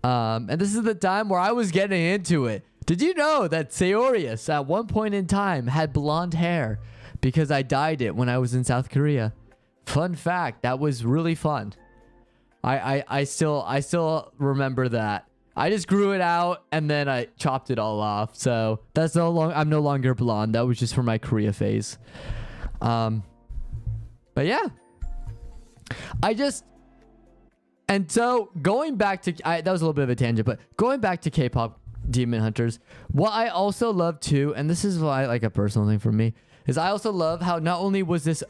And this is the time where I was getting into it. Did you know that Seyorias at one point in time had blonde hair because I dyed it when I was in South Korea? Fun fact, that was really fun. I still remember that. I just grew it out and then I chopped it all off. So that's I'm no longer blonde. That was just for my Korea phase. But yeah. And so going back to that was a little bit of a tangent, but going back to K-pop Demon Hunters, what I also love too, and this is why like a personal thing for me, is I also love how not only was this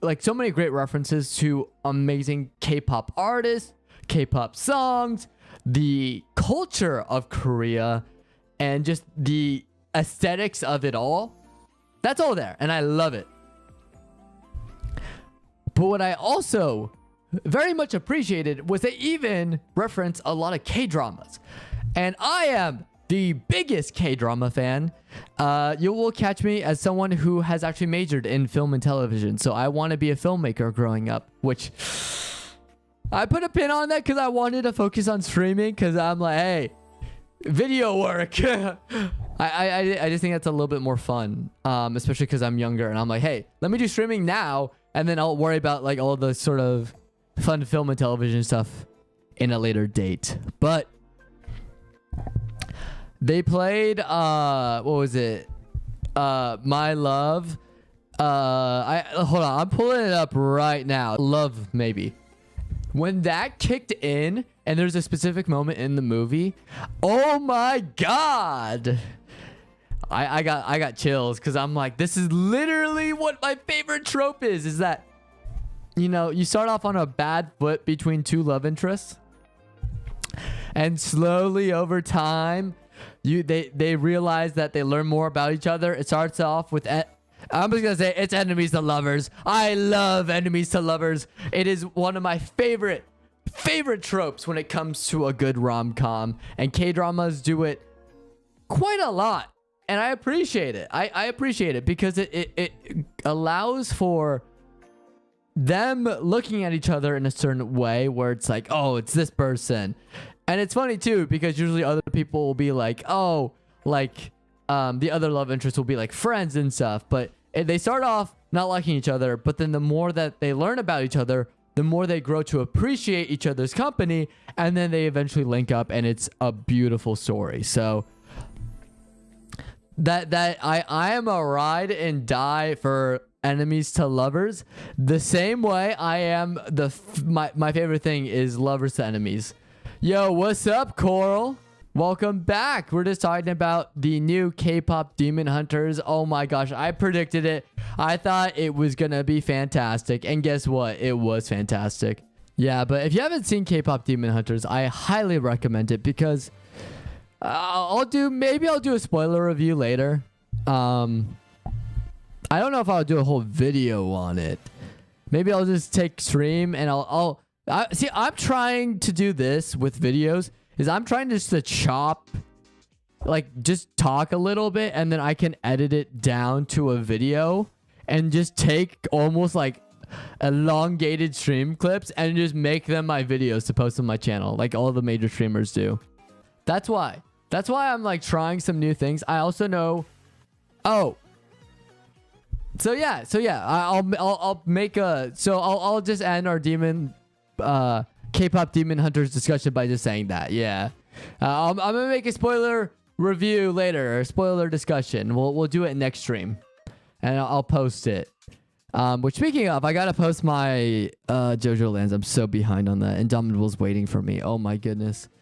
like so many great references to amazing K-pop artists, K-pop songs, the culture of Korea, and just the aesthetics of it all. That's all there, and I love it. But what I also very much appreciated was they even reference a lot of K-dramas. And I am the biggest K-drama fan. You will catch me as someone who has actually majored in film and television. So I want to be a filmmaker growing up, which I put a pin on that because I wanted to focus on streaming because I'm like, hey, video work. I just think that's a little bit more fun, especially because I'm younger. And I'm like, hey, let me do streaming now. And then I'll worry about like all the sort of fun film and television stuff in a later date. But they played what was it, My Love. Hold on, I'm pulling it up right now. Love Maybe. When that kicked in and there's a specific moment in the movie, oh my god, I got chills because I'm like, this is literally what my favorite trope is that, you know, you start off on a bad foot between two love interests, and slowly over time, they realize that they learn more about each other. It starts off with I'm just gonna say it's enemies to lovers. I love enemies to lovers. It is one of my favorite tropes when it comes to a good rom-com, and K-dramas do it quite a lot, and I appreciate it. I appreciate it because it allows for them looking at each other in a certain way where it's like, oh, it's this person. And it's funny too because usually other people will be like, oh, like the other love interests will be like friends and stuff, but they start off not liking each other, but then the more that they learn about each other, the more they grow to appreciate each other's company, and then they eventually link up, and it's a beautiful story. So I am a ride and die for enemies to lovers, the same way I am my favorite thing is lovers to enemies. Yo, what's up, Coral? Welcome back. We're just talking about the new K-pop Demon Hunters. Oh my gosh, I predicted it. I thought it was gonna be fantastic, and guess what? It was fantastic. Yeah, but if you haven't seen K-pop Demon Hunters, I highly recommend it because maybe I'll do a spoiler review later. I don't know if I'll do a whole video on it. Maybe I'll just take stream and see, I'm trying to do this with videos. I'm trying just to chop, like just talk a little bit, and then I can edit it down to a video and just take almost like elongated stream clips and just make them my videos to post on my channel like all the major streamers do. That's why I'm like trying some new things. I also know, so yeah, I'll make I'll just end our K-pop Demon Hunters discussion by just saying that. Yeah, I'm gonna make a spoiler review later, or spoiler discussion. We'll do it next stream, and I'll post it. Which, speaking of, I gotta post my JoJo Lands. I'm so behind on that. Indomitable's waiting for me. Oh my goodness.